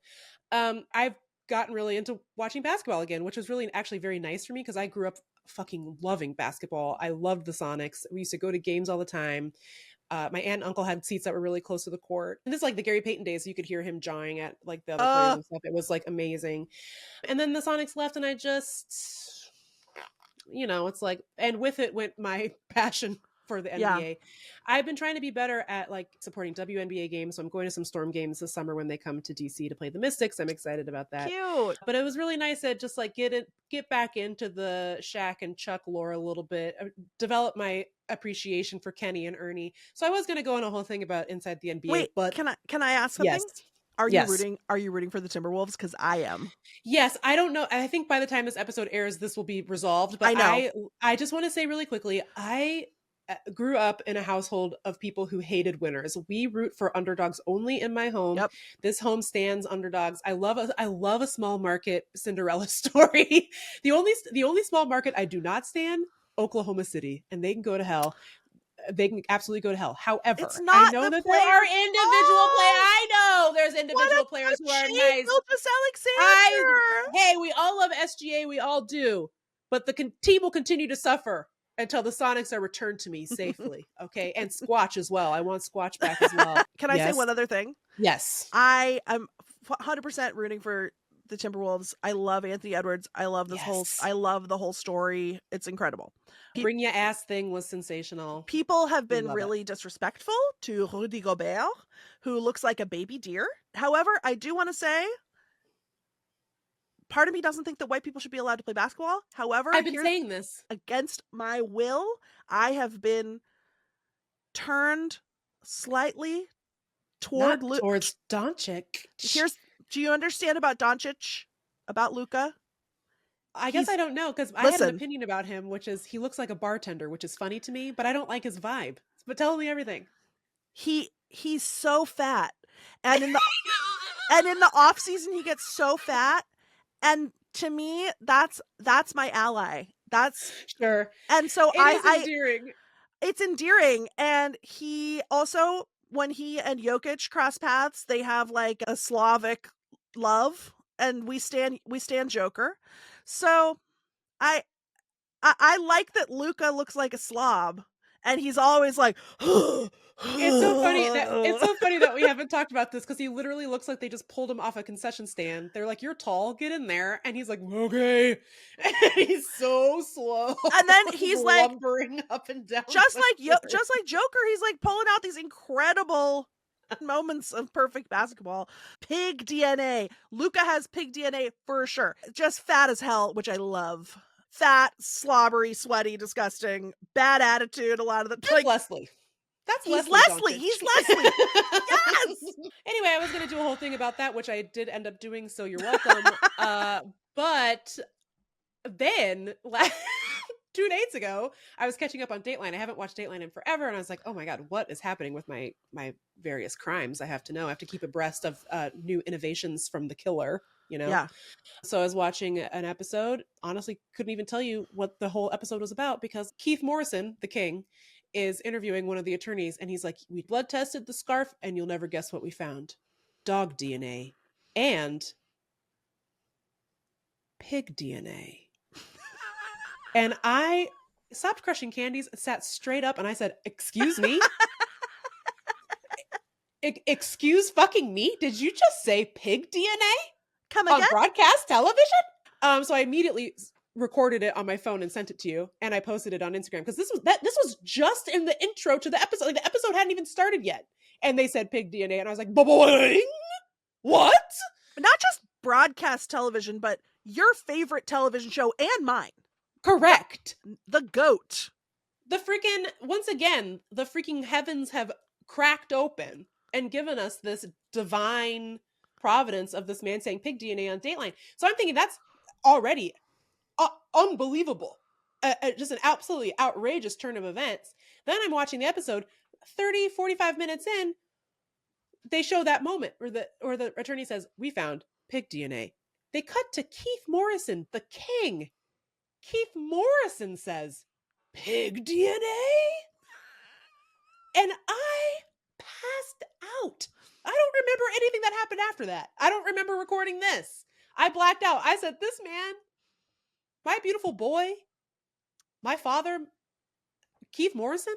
I've gotten really into watching basketball again, which was really actually very nice for me because I grew up fucking loving basketball. I loved the Sonics. We used to go to games all the time. My aunt and uncle had seats that were really close to the court. And this is like the Gary Payton days. So you could hear him jawing at like the other players and stuff. It was like amazing. And then the Sonics left, and I just, it's like, and with it went my passion for the NBA. Yeah. I've been trying to be better at like supporting WNBA games. So I'm going to some Storm games this summer when they come to DC to play the Mystics. I'm excited about that. Cute. But it was really nice to just like get back into the Shaq and Chuck lore a little bit, develop my appreciation for Kenny and Ernie. So I was going to go on a whole thing about Inside the NBA. Wait, but can I ask something? Yes. Are you rooting for the Timberwolves? Because I am. Yes, I don't know. I think by the time this episode airs, this will be resolved. But I know. I just want to say really quickly, I grew up in a household of people who hated winners. We root for underdogs only in my home. Yep. This home stands underdogs. I love a small market Cinderella story. The only small market I do not stand, Oklahoma City, and they can go to hell. They can absolutely go to hell. However, I know that there are individual players. I know there's individual players who are nice. Alexander. Hey, we all love SGA. We all do. But the team will continue to suffer until the Sonics are returned to me safely. Okay. And Squatch as well. I want Squatch back as well. Can I say one other thing? Yes. I am 100% rooting for the Timberwolves. I love Anthony Edwards. I love this I love the whole story. It's incredible. Bring Your Ass thing was sensational. People have been really disrespectful to Rudy Gobert, who looks like a baby deer. However, I do want to say, part of me doesn't think that white people should be allowed to play basketball. However, I've been saying this against my will. I have been turned slightly towards Doncic. Do you understand about Doncic? About Luka? I guess I don't know, because I had an opinion about him, which is he looks like a bartender, which is funny to me, but I don't like his vibe. But tell me everything. He's so fat, and in the off season he gets so fat, and to me that's my ally. That's sure. And so endearing. It's endearing, and he also, when he and Jokic cross paths, they have like a Slavic love, and we stand Joker. So I like that Luka looks like a slob, And he's always like, It's so funny that we haven't talked about this because he literally looks like they just pulled him off a concession stand. They're like, "You're tall, get in there," and he's like, "Okay." And he's so slow, And then he's like lumbering up and down, just the like stairs. just like Joker, he's like pulling out these incredible moments of perfect basketball. Pig DNA. Luca has pig DNA for sure. Just fat as hell, which I love. Fat, slobbery, sweaty, disgusting, bad attitude. A lot of the That's Leslie. That's he's Leslie. Leslie. He's Leslie. Yes. Anyway, I was going to do a whole thing about that, which I did end up doing. So you're welcome. But then 2 days ago, I was catching up on Dateline. I haven't watched Dateline in forever, and I was like, "Oh my god, what is happening with my various crimes? I have to know. I have to keep abreast of new innovations from the killer." You know. Yeah. So I was watching an episode. Honestly, couldn't even tell you what the whole episode was about because Keith Morrison, the king, is interviewing one of the attorneys, and he's like, "We blood tested the scarf, and you'll never guess what we found: dog DNA and pig DNA." And I stopped crushing candies, sat straight up, and I said, "Excuse me? Excuse fucking me? Did you just say pig DNA Come on again? broadcast television?" So I immediately recorded it on my phone and sent it to you, and I posted it on Instagram because this was just in the intro to the episode. Like, the episode hadn't even started yet, and they said pig DNA, and I was like, "Boing? What?" Not just broadcast television, but your favorite television show and mine. Correct. The GOAT. The freaking heavens have cracked open and given us this divine providence of this man saying pig DNA on Dateline. So I'm thinking that's already unbelievable. Just an absolutely outrageous turn of events. Then I'm watching the episode. 30, 45 minutes in, they show that moment where the attorney says, "We found pig DNA." They cut to Keith Morrison, the king. Keith Morrison says, "Pig DNA?" And I passed out. I don't remember anything that happened after that. I don't remember recording this. I blacked out. I said, "This man, my beautiful boy, my father, Keith Morrison,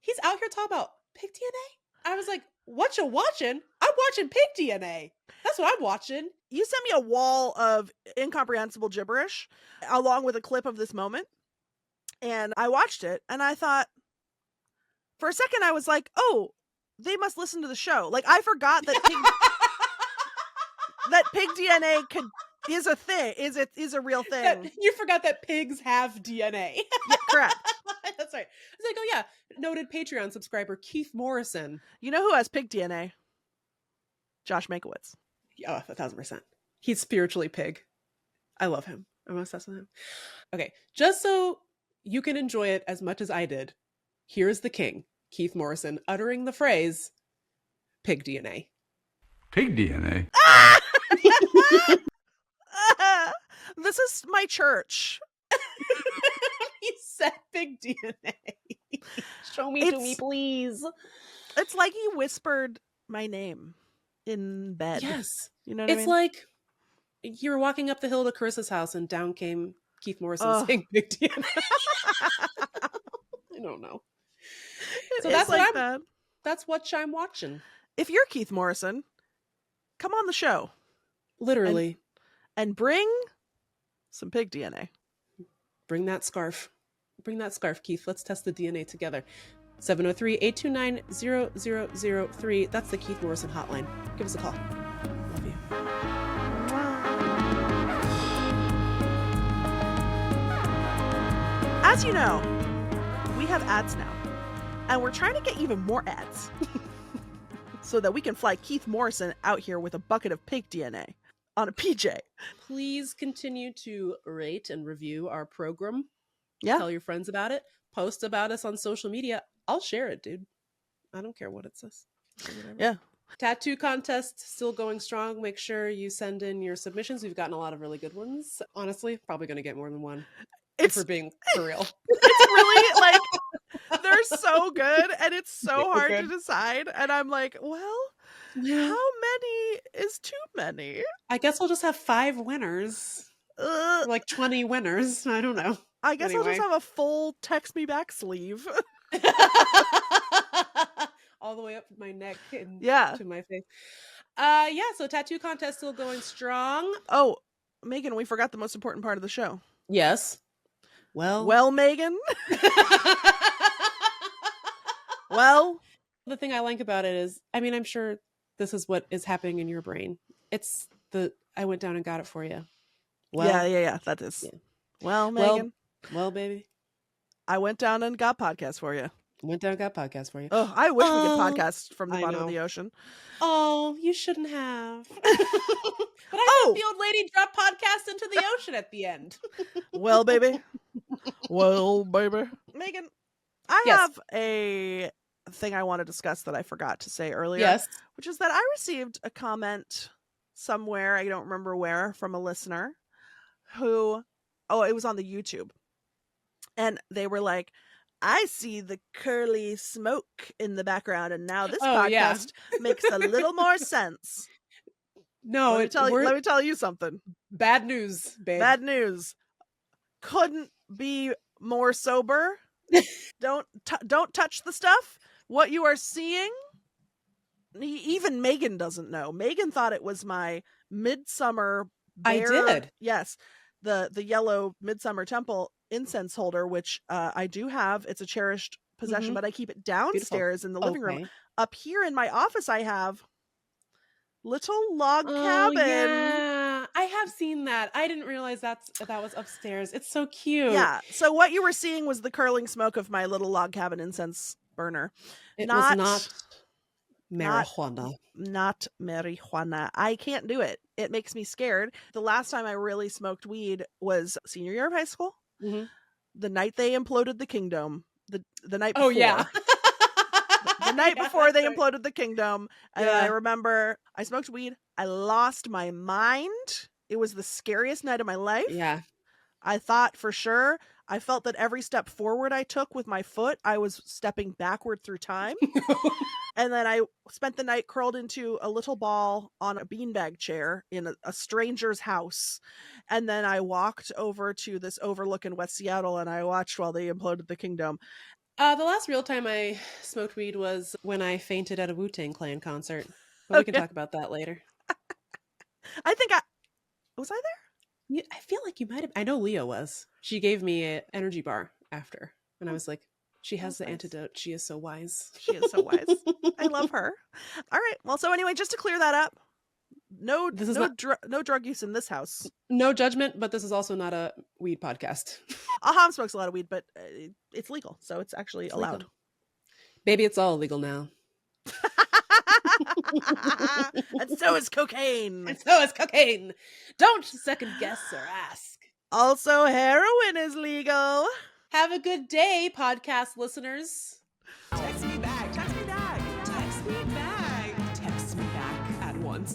he's out here talking about pig DNA?" I was like, "What you watching?" "I'm watching pig DNA. That's what I'm watching." You sent me a wall of incomprehensible gibberish along with a clip of this moment. And I watched it and I thought, for a second, I was like, oh, they must listen to the show. Like, I forgot that that pig DNA is a thing, is a real thing. You forgot that pigs have DNA. Yeah, correct. That's right. I was like, "Oh yeah, noted Patreon subscriber Keith Morrison." You know who has pig DNA? Josh Mankiewicz. Oh, 1,000%. He's spiritually pig. I love him. I'm obsessed with him. Okay, just so you can enjoy it as much as I did, here's the king, Keith Morrison, uttering the phrase, "Pig DNA." Pig DNA? This is my church. He said pig DNA. Show me to me, please. It's like he whispered my name in bed. Yes. You know what I It's mean? like you were walking up the hill to Carissa's house and down came Keith Morrison saying pig DNA. I don't know. So that's like what that's what I'm watching. If you're Keith Morrison, come on the show. Literally. And bring some pig DNA. Bring that scarf. Bring that scarf, Keith. Let's test the DNA together. 703-829-0003. That's the Keith Morrison hotline. Give us a call. Love you. As you know, we have ads now. And we're trying to get even more ads. So that we can fly Keith Morrison out here with a bucket of pig DNA on a PJ. Please continue to rate and review our program. Yeah. Tell your friends about it. Post about us on social media. I'll share it, dude. I don't care what it says. Yeah. Tattoo contest still going strong. Make sure you send in your submissions. We've gotten a lot of really good ones. Honestly, probably going to get more than one. If we're being for real. It's really like, they're so good and it's so hard to decide. And I'm like, well, how many is too many? I guess we'll just have 5 winners. Like 20 winners. I don't know. I guess Anyway. I'll just have a full text me back sleeve. All the way up my neck and Yeah. to my face. So tattoo contest still going strong. Oh, Meagan, we forgot the most important part of the show. Yes. Well, Well, Meagan. Well, the thing I like about it is, I mean, I'm sure this is what is happening in your brain. It's I went down and got it for you. Well, yeah. That is. yeah. Well, Well, Meagan, well, baby, I went down and got podcast for you. went down and got podcast for you. Oh, I wish we could Oh, podcast from the I bottom of know. the ocean. Oh, you shouldn't have. But I think the old lady dropped podcast into the ocean at the end. Well, baby. Well, baby. Meagan, I Yes. have a thing I want to discuss that I forgot to say earlier. Yes. Which is that I received a comment somewhere, I don't remember where, from a listener who, it was on the YouTube. And they were like, I see the curly smoke in the background, and now this podcast makes a little more sense. No, let me tell you something. Bad news, babe. Bad news. Couldn't be more sober. Don't touch the stuff. What you are seeing, even Meagan doesn't know. Meagan thought it was my midsummer bear. I did. Yes. The yellow midsummer temple incense holder, which I do have. It's a cherished possession, but I keep it downstairs in the living room. Up here in my office, I have little log cabin. Yeah. I have seen that. I didn't realize that was upstairs. It's so cute. Yeah. So what you were seeing was the curling smoke of my little log cabin incense burner. It was not marijuana. Not marijuana. I can't do it. It makes me scared. The last time I really smoked weed was senior year of high school. Mm-hmm. The night they imploded the kingdom. The night before. Oh, yeah. The night before they imploded the kingdom. And I remember I smoked weed. I lost my mind. It was the scariest night of my life. Yeah. I thought for sure. I felt that every step forward I took with my foot, I was stepping backward through time. And then I spent the night curled into a little ball on a beanbag chair in a stranger's house. And then I walked over to this overlook in West Seattle and I watched while they imploded the kingdom. The last real time I smoked weed was when I fainted at a Wu-Tang Clan concert. But we can talk about that later. I think was I there? I feel like you might have. I know Leah was. She gave me an energy bar after. And I was like, she has the antidote. She is so wise. She is so wise. I love her. All right. Well, so anyway, just to clear that up, no drug use in this house. No judgment, but this is also not a weed podcast. Aham smokes a lot of weed, but it's legal, so it's actually allowed. Legal. Baby, it's all illegal now. And so is cocaine. And so is cocaine. Don't second guess or ask. Also, heroin is legal. Have a good day, podcast listeners. Text me